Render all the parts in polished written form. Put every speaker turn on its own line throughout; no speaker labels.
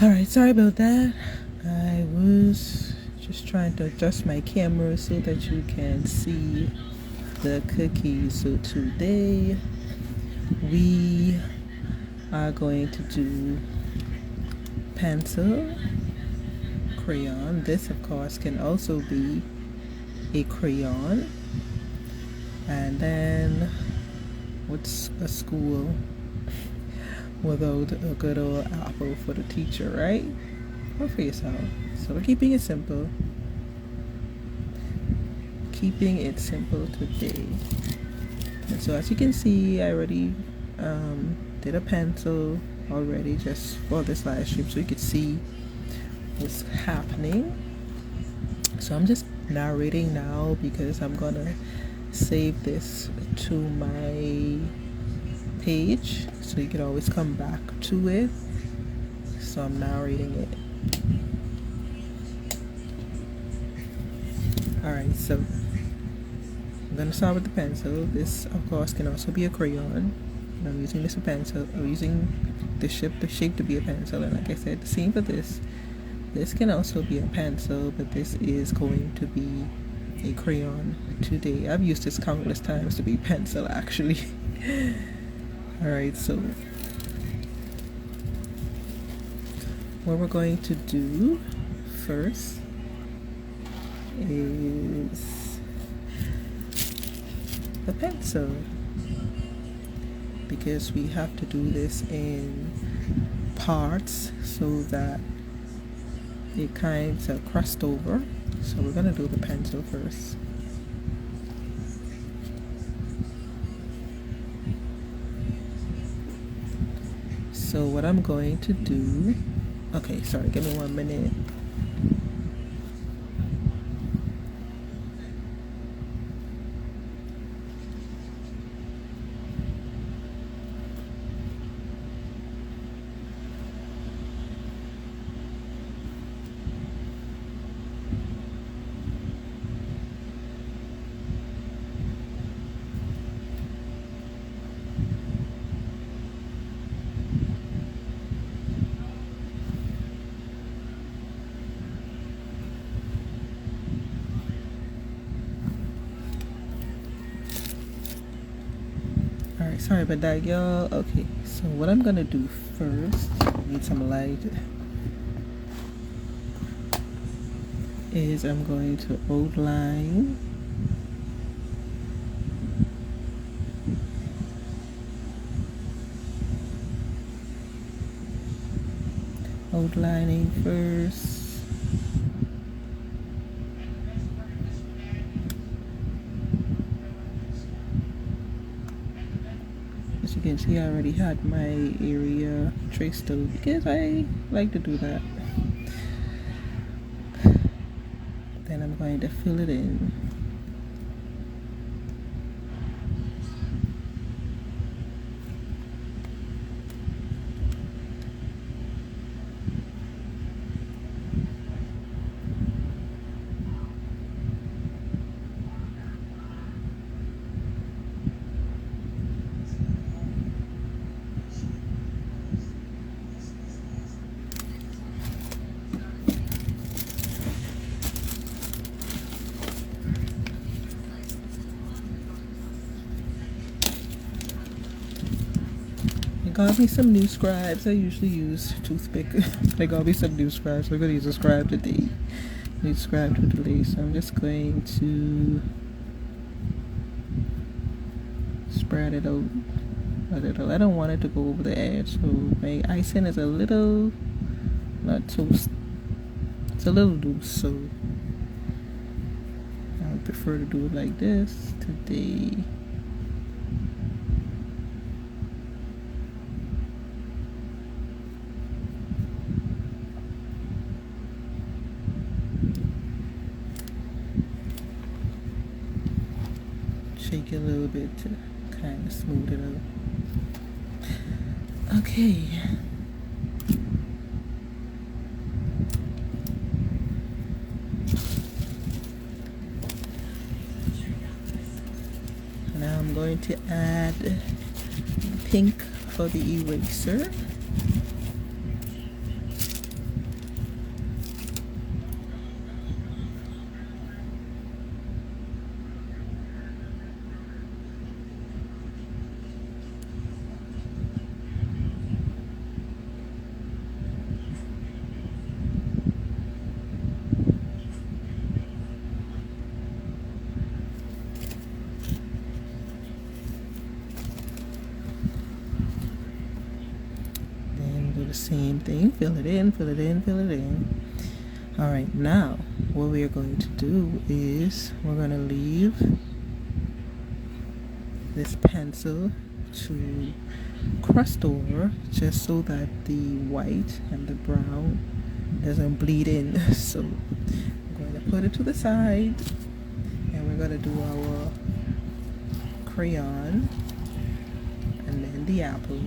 Alright, sorry about that. I was just trying to adjust my camera so that you can see the cookies. So today we are going to do pencil, crayon. This of course can also be a crayon. And then what's a school without a good old apple for the teacher, right? Or for yourself. So we're keeping it simple. Keeping it simple today. And so as you can see, I already did a pencil already just for this live stream so you could see what's happening. So I'm just narrating now because I'm gonna save this to my page so you can always come back to it. So I'm narrating it. Alright, so I'm gonna start with the pencil. This of course can also be a crayon. And I'm using this a pencil. I'm using the shape to be a pencil, and like I said, the same for this. This can also be a pencil, but this is going to be a crayon today. I've used this countless times to be pencil actually. Alright, so what we're going to do first is the pencil, because we have to do this in parts so that it kind of crust over. So we're going to do the pencil first. So what I'm going to do, okay, sorry, give me 1 minute. Alright, sorry about that, y'all. Okay, so what I'm gonna do first, need some light, is I'm going to outline outlining first. As you can see, I already had my area traced out because I like to do that. Then I'm going to fill it in. Got me some new scribes. I usually use toothpick. I got me some new scribes. So I'm gonna use a scribe today. New scribe to delay. So I'm just going to spread it out a little. I don't want it to go over the edge, so my icing is a little not so. It's a little loose, so I would prefer to do it like this today. Shake it a little bit to kind of smooth it out. Okay. Now I'm going to add pink for the eraser. thing. Fill it in, fill it in, fill it in. Alright, now what we are going to do is we're going to leave this pencil to crust over just so that the white and the brown doesn't bleed in. So I'm going to put it to the side and we're going to do our crayon and then the apple.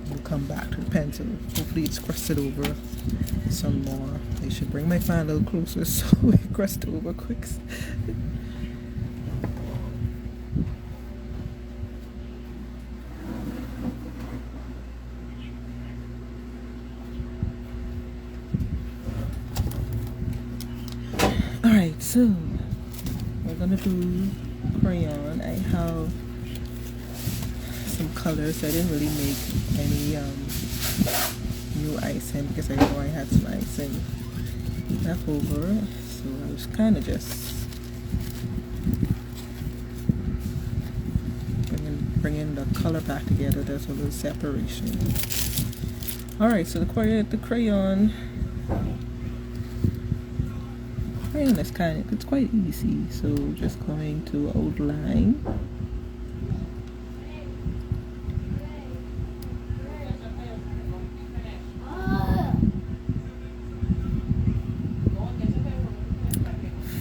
We'll come back to the pencil. Hopefully it's crusted over some more. I should bring my fan a little closer so we crust over quick. Alright, so we're gonna do crayon. I have some colors. I didn't really make any new icing because I know I had some icing left over, so I was kind of just bringing the color back together. There's a little separation. Alright, so the crayon is it's quite easy. So just going to outline.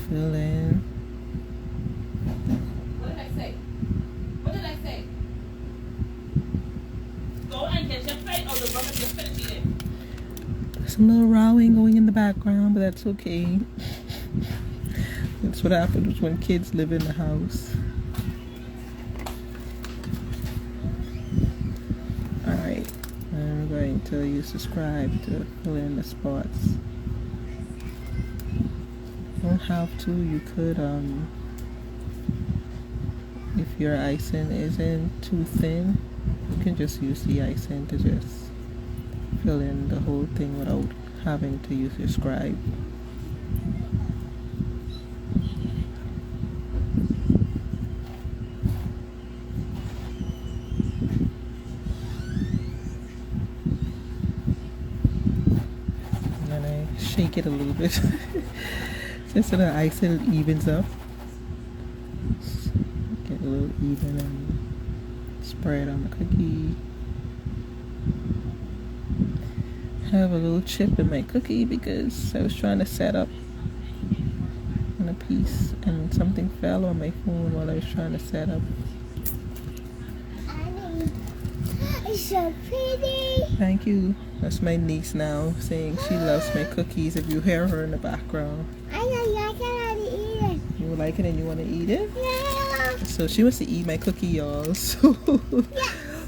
Fill in.
What did I say? What did I say? Go and get your plate or the rubber just finish eating.
Some little rowing going in the background, but that's okay. That's what happens when kids live in the house. Alright, I'm going to use subscribe to fill in the spots. Don't have to, you could if your icing isn't too thin, you can just use the icing to just fill in the whole thing without having to use your scribe. And then I shake it a little bit just so the icing evens up. Get a little even and spray it on the cookie. Have a little chip in my cookie because I was trying to set up on a piece and something fell on my phone while I was trying to set up.
It's so pretty.
Thank you. That's my niece now saying she loves my cookies. If you hear her in the background.
I don't like it. Eat it.
You like it and you want to eat it?
Yeah.
So she wants to eat my cookie, y'all. So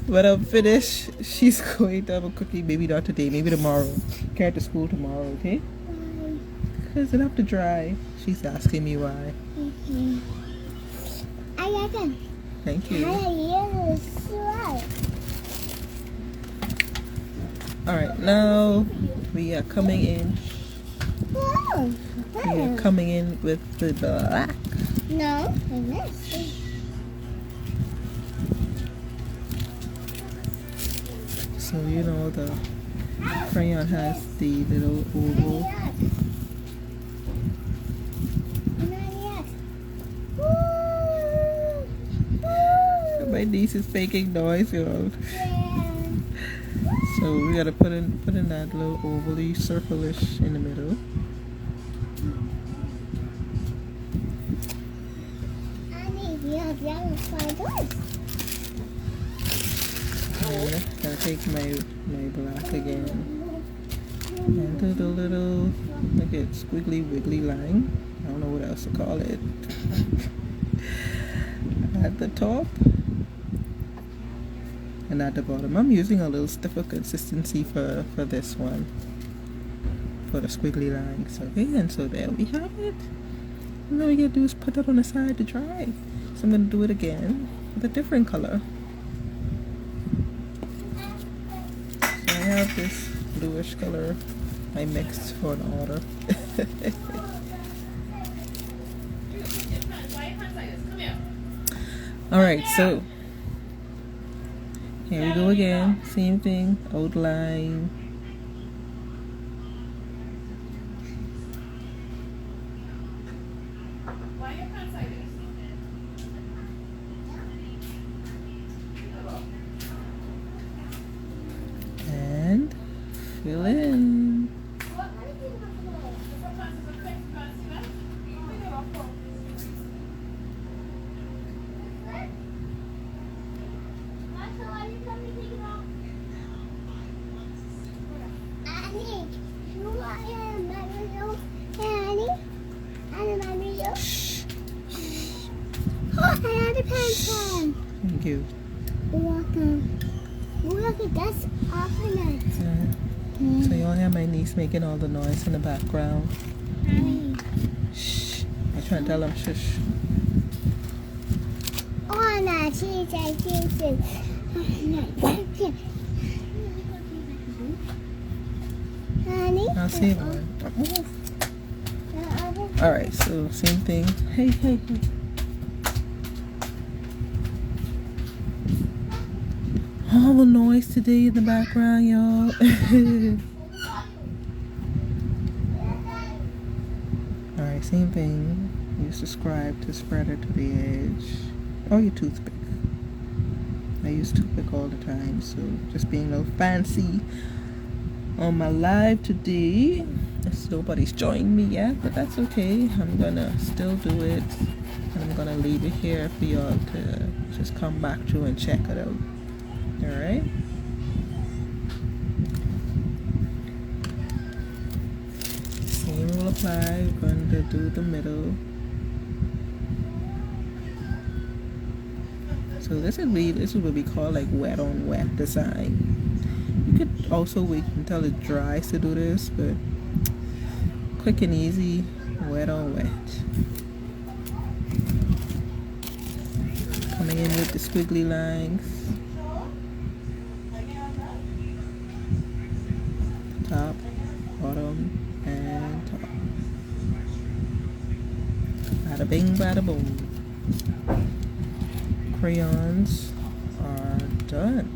when I'm finished, she's going to have a cookie. Maybe not today, maybe tomorrow. Carry it to school tomorrow, okay? Because it'll have to dry. She's asking me why.
Mm-hmm. I like it.
Thank you. Alright, now we are coming in. We are coming in with the black.
No, I missed.
So you know the crayon has the little oval. My niece is making noise, you know. So we gotta put in that little ovally circle-ish in the middle. And gonna take my black again and do the little like a squiggly wiggly line. I don't know what else to call it. At the top and at the bottom. I'm using a little stiffer consistency for this one, for the squiggly lines. Okay, and so there we have it. And then we gotta do is put that on the side to dry. So I'm gonna do it again with a different color. So I have this bluish color I mixed for an order. Alright, so here we go again. Same thing, outline,
Why your pants like this?
And fill in.
Annie, you want my video? Annie? Annie, my video? Oh, I had a pencil.
Thank you.
You're welcome. Look at that's awful nice.
So you all hear my niece making all the noise in the background.
Annie.
Shh. I try to tell them shush.
Oh, no, cheese, I cheese. Annie?
I'll save one. Alright, so same thing. Hey, hey, hey. All the noise today in the background, y'all. Alright, same thing. Use the scribe to spread it to the edge. Or your toothpick. I use toothpick all the time, so just being a little fancy on my live today. Nobody's joined me yet, but that's okay. I'm gonna still do it. And I'm gonna leave it here for y'all to just come back to and check it out. Alright? Same will apply. We're going to do the middle. So this is what we call like wet on wet design. You could also wait until it dries to do this, but quick and easy, wet on wet. Coming in with the squiggly lines. Top, bottom, and top. Bada bing, bada boom. Crayons are done.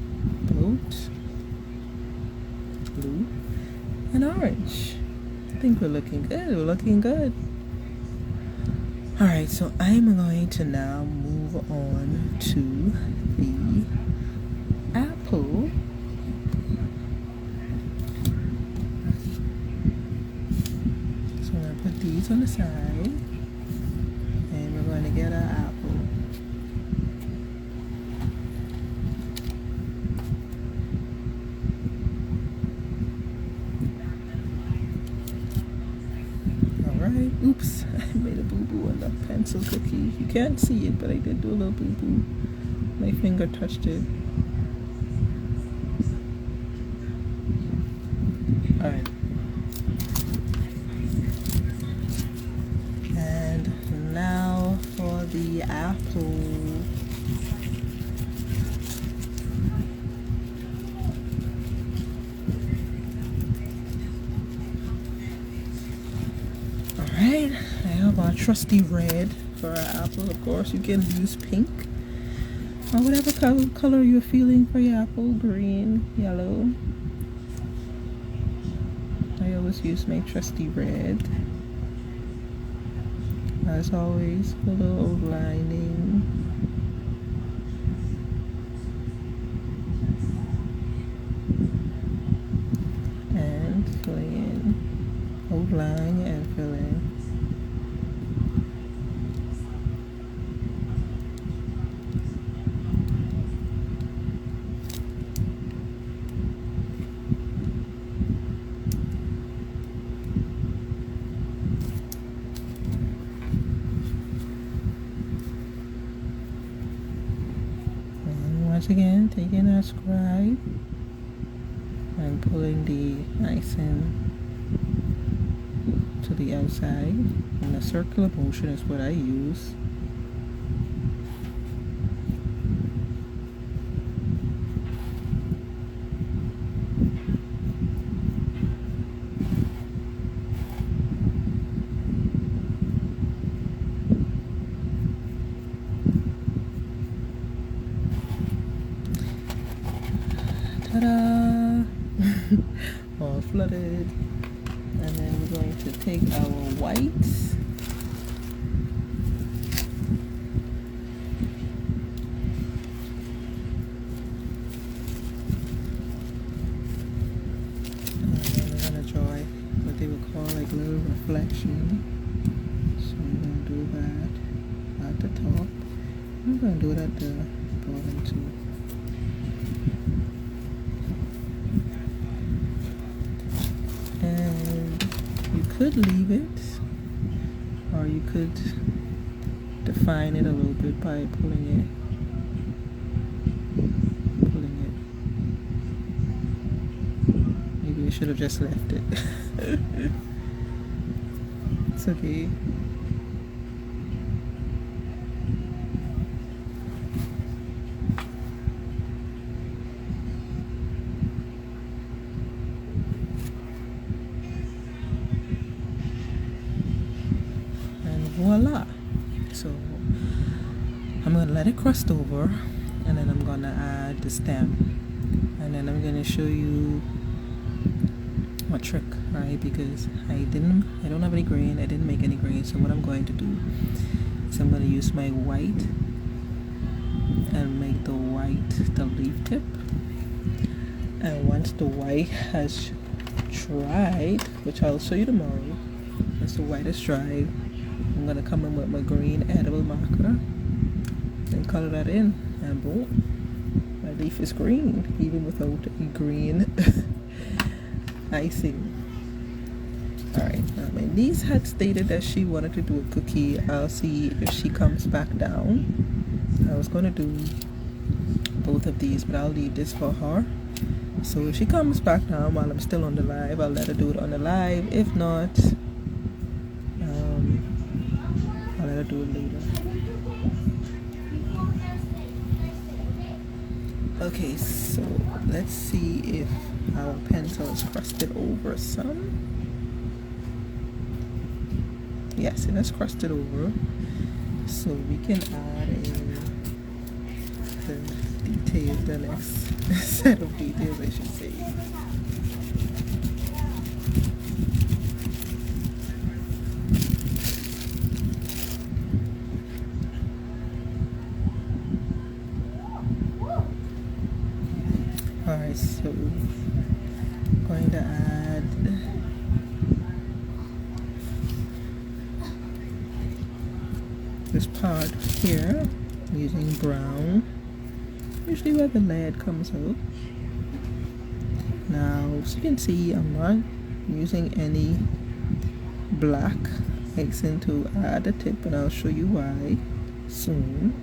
Blue, and orange. I think we're looking good. We're looking good. Alright, so I'm going to now move on to the apple. So I'm going to put these on the side. And we're going to get our apple. Alright, oops, I made a boo-boo on the pencil cookie. You can't see it, but I did do a little boo-boo. My finger touched it. Alright. And now for the apple. Alright, I have our trusty red for our apple. Of course, you can use pink or whatever color you're feeling for your apple. Green, yellow. I always use my trusty red. As always, a little outlining. And filling in. Outline and fill in. Once again, taking our scribe and pulling the icing to the outside, and a circular motion is what I use. Ta-da! All flooded. And then we're going to take our whites reflection. So I'm going to do that at the top. I'm going to do it at the bottom too. And you could leave it, or you could define it a little bit by pulling it. Maybe I should have just left it. It's okay. Voila. So I'm going to let it crust over, and then I'm going to add the stem, and then I'm going to show you my trick, right? Because I don't have any grain, I didn't make any grain. So what I'm going to do is I'm going to use my white and make the white the leaf tip, and once the white has dried, which I'll show you tomorrow, once the white is dried, I'm going to come in with my green edible marker and color that in, and boom, my leaf is green even without a green icing. Alright, now my niece had stated that she wanted to do a cookie. I'll see if she comes back down. I was going to do both of these, but I'll leave this for her. So if she comes back down while I'm still on the live, I'll let her do it on the live. If not, I'll let her do it later. Okay, so let's see if our pencil is crusted over some. Yes, it has crusted over. So we can add in the details, the next set of details, I should say. Alright, so I'm going to add this part here using brown, usually where the lead comes out. Now, as you can see, I'm not using any black accent to add the tip, and I'll show you why soon.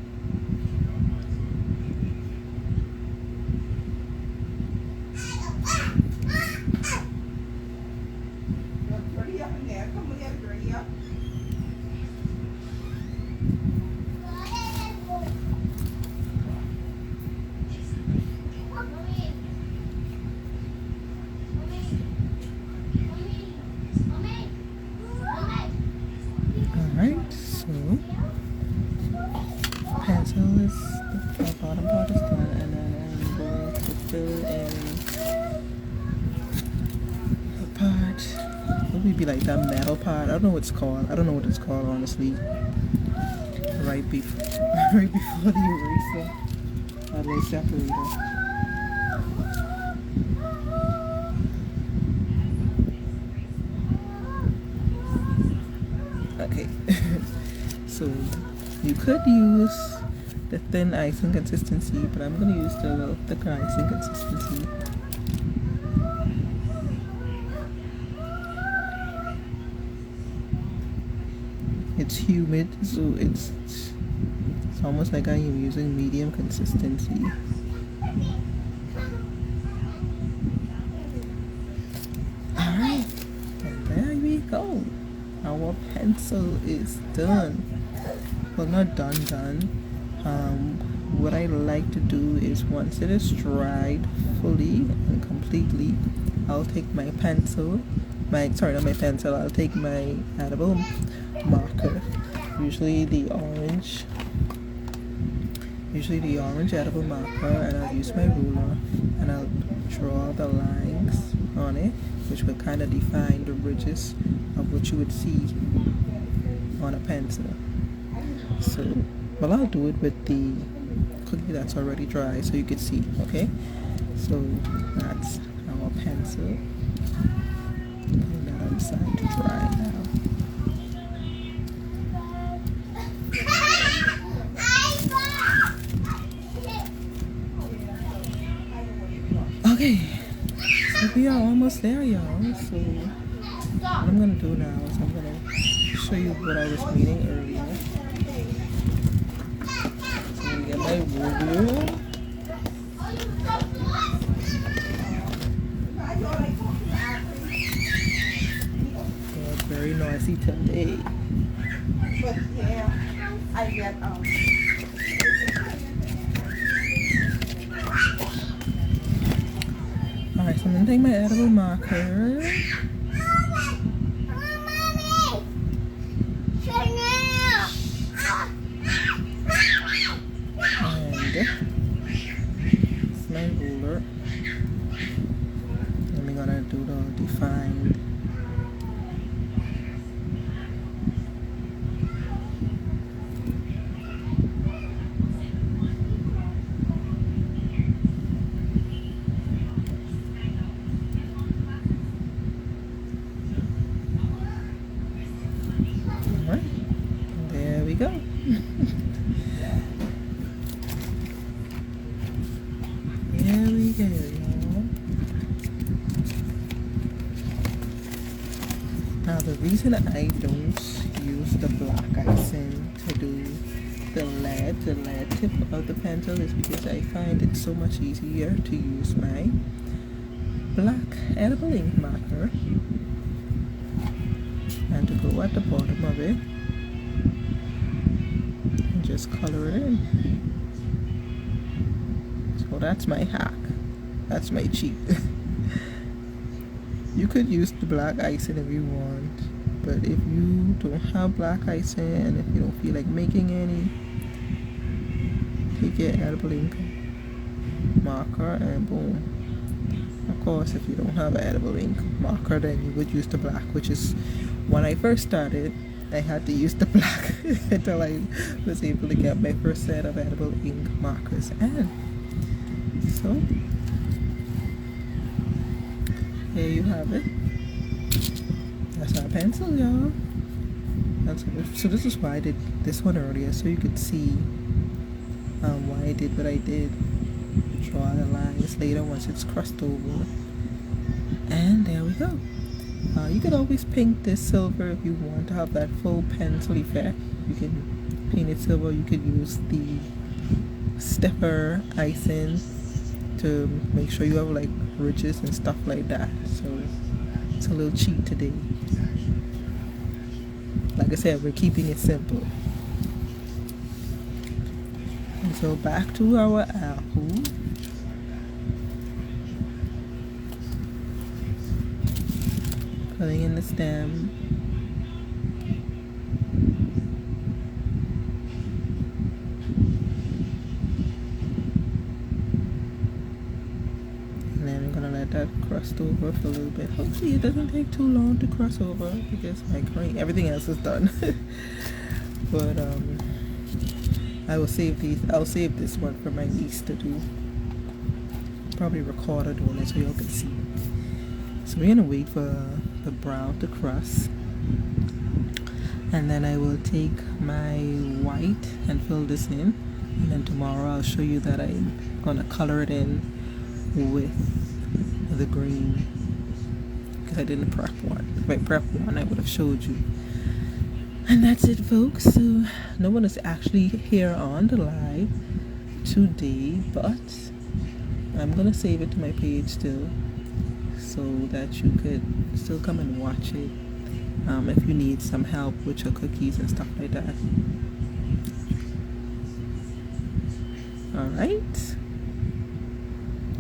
Alright, so pencil is the bottom part is done, and then I'm going to fill in the part. What would be like that metal part? I don't know what it's called. I don't know what it's called, honestly. Right before the eraser, the separator. Okay, so you could use the thin icing consistency, but I'm going to use the thicker icing consistency. It's humid, so it's almost like I am using medium consistency. Alright, and there we go. Our pencil is done. Well, not done. What I like to do is once it is dried fully and completely, I'll take my pencil, I'll take my edible marker, usually the orange edible marker, and I'll use my ruler and I'll draw the lines on it, which will kind of define the ridges of what you would see on a pencil. So, well, I'll do it with the cookie that's already dry so you can see, okay? So that's our pencil. Putting that outside to dry now. are almost there, y'all. So what I'm gonna do now is I'm gonna show you what I was reading earlier. So I'm gonna get my ruler. It's very noisy today.
But yeah, I get
Alright, so I'm gonna take my edible marker. It's my ruler. And we're gonna do the defined. Alright, there we go. There we go, y'all. Now the reason I don't use the black icing to do the lead tip of the pencil is because I find it so much easier to use my black edible ink marker and to go at the bottom of it and just color it in. So that's my hack. That's my cheat. You could use the black icing if you want, but if you don't have black icing and if you don't feel like making any, take your edible ink marker and boom. Of course, if you don't have an edible ink marker, then you would use the black, which is when I first started, I had to use the black until I was able to get my first set of edible ink markers. And so here you have it. That's our pencil, y'all. So this is why I did this one earlier, so you could see why I did what I did. Draw the lines later once it's crossed over. And there we go. You could always paint this silver if you want to have that full pencil effect. You can paint it silver. You could use the stiffer icing to make sure you have like ridges and stuff like that. So it's a little cheat today. Like I said, we're keeping it simple. And so back to our apple. Filling in the stem. And then I'm gonna let that crust over for a little bit. Hopefully it doesn't take too long to cross over because my cream, everything else is done. But I will save these. I'll save this one for my niece to do. Probably record her doing it so y'all can see. So we're gonna wait for the brown to crust, and then I will take my white and fill this in, and then tomorrow I'll show you that I'm gonna color it in with the green because I didn't prep one. If I prepped one, I would have showed you. And that's it, folks. So no one is actually here on the live today, but I'm gonna save it to my page still, so that you could still come and watch it if you need some help with your cookies and stuff like that. Alright,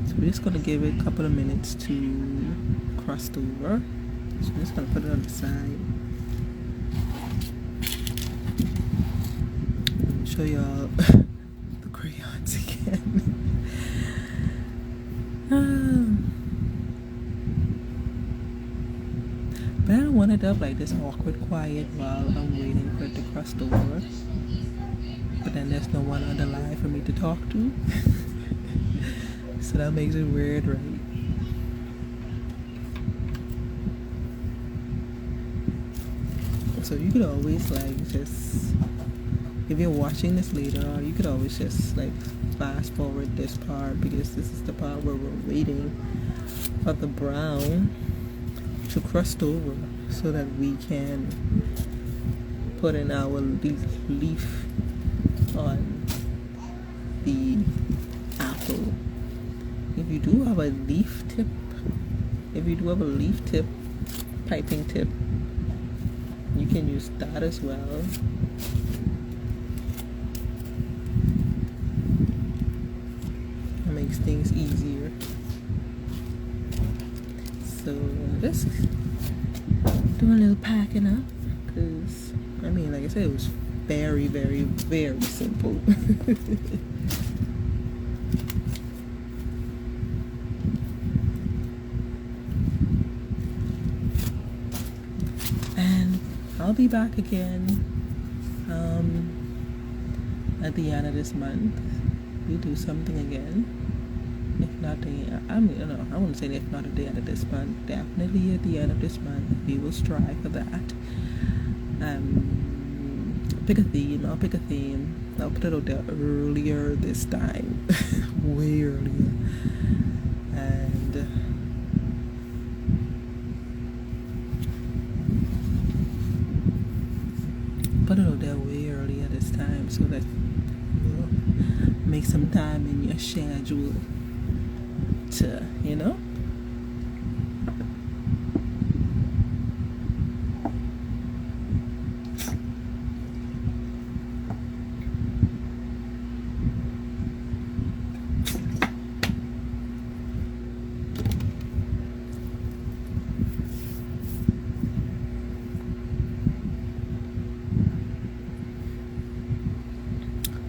so we're just going to give it a couple of minutes to crust over. So I'm just going to put it on the side. Show y'all the crayons again. But I don't want it up like this awkward quiet while I'm waiting for it to crust over. But then there's no one on the line for me to talk to. So that makes it weird, right? So you could always like just, if you're watching this later, you could always just like fast forward this part because this is the part where we're waiting of the brown to crust over so that we can put in our leaf on the apple. If you do have a leaf tip, piping tip, you can use that as well. It makes things easier. So just do a little packing up, because I mean, like I said, it was very, very, very simple. And I'll be back again at the end of this month. We do something again. If not I wouldn't say if not at the end of this month, definitely at the end of this month, we will strive for that. Pick a theme. I'll pick a theme. I'll put it out there earlier this time. Way earlier. And put it out there way earlier this time so that you'll make some time in your schedule to,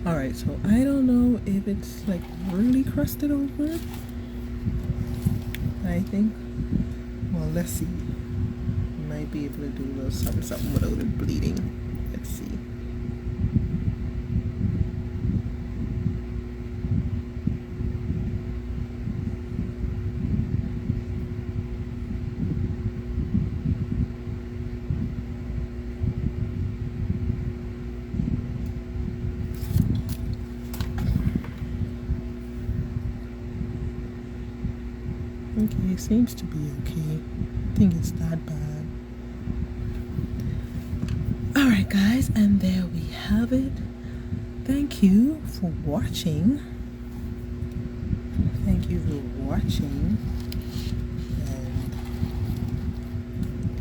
Alright, so I don't know if it's like really crusted over. I think, well, let's see. Might be able to do a little something without it bleeding. Let's see. Okay, seems to be okay. I think it's not bad. Alright guys, and there we have it. Thank you for watching. And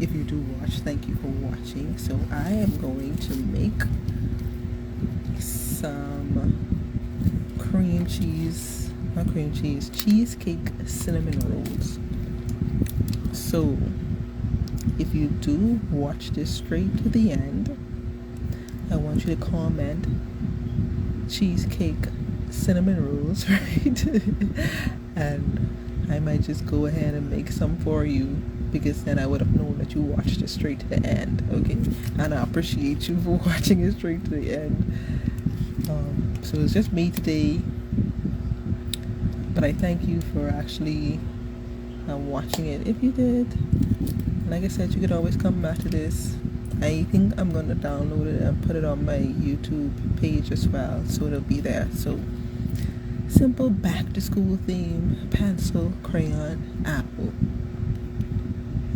if you do watch, thank you for watching. So I am going to make some cheesecake cinnamon rolls. So if you do watch this straight to the end, I want you to comment cheesecake cinnamon rolls, right? And I might just go ahead and make some for you, because then I would have known that you watched it straight to the end. Okay, and I appreciate you for watching it straight to the end. So it's just me today, but I thank you for actually watching it. If you did, like I said, you could always come back to this. I think I'm going to download it and put it on my YouTube page as well, so it'll be there. So simple back to school theme: pencil, crayon, apple.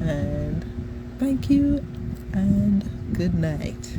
And thank you and good night.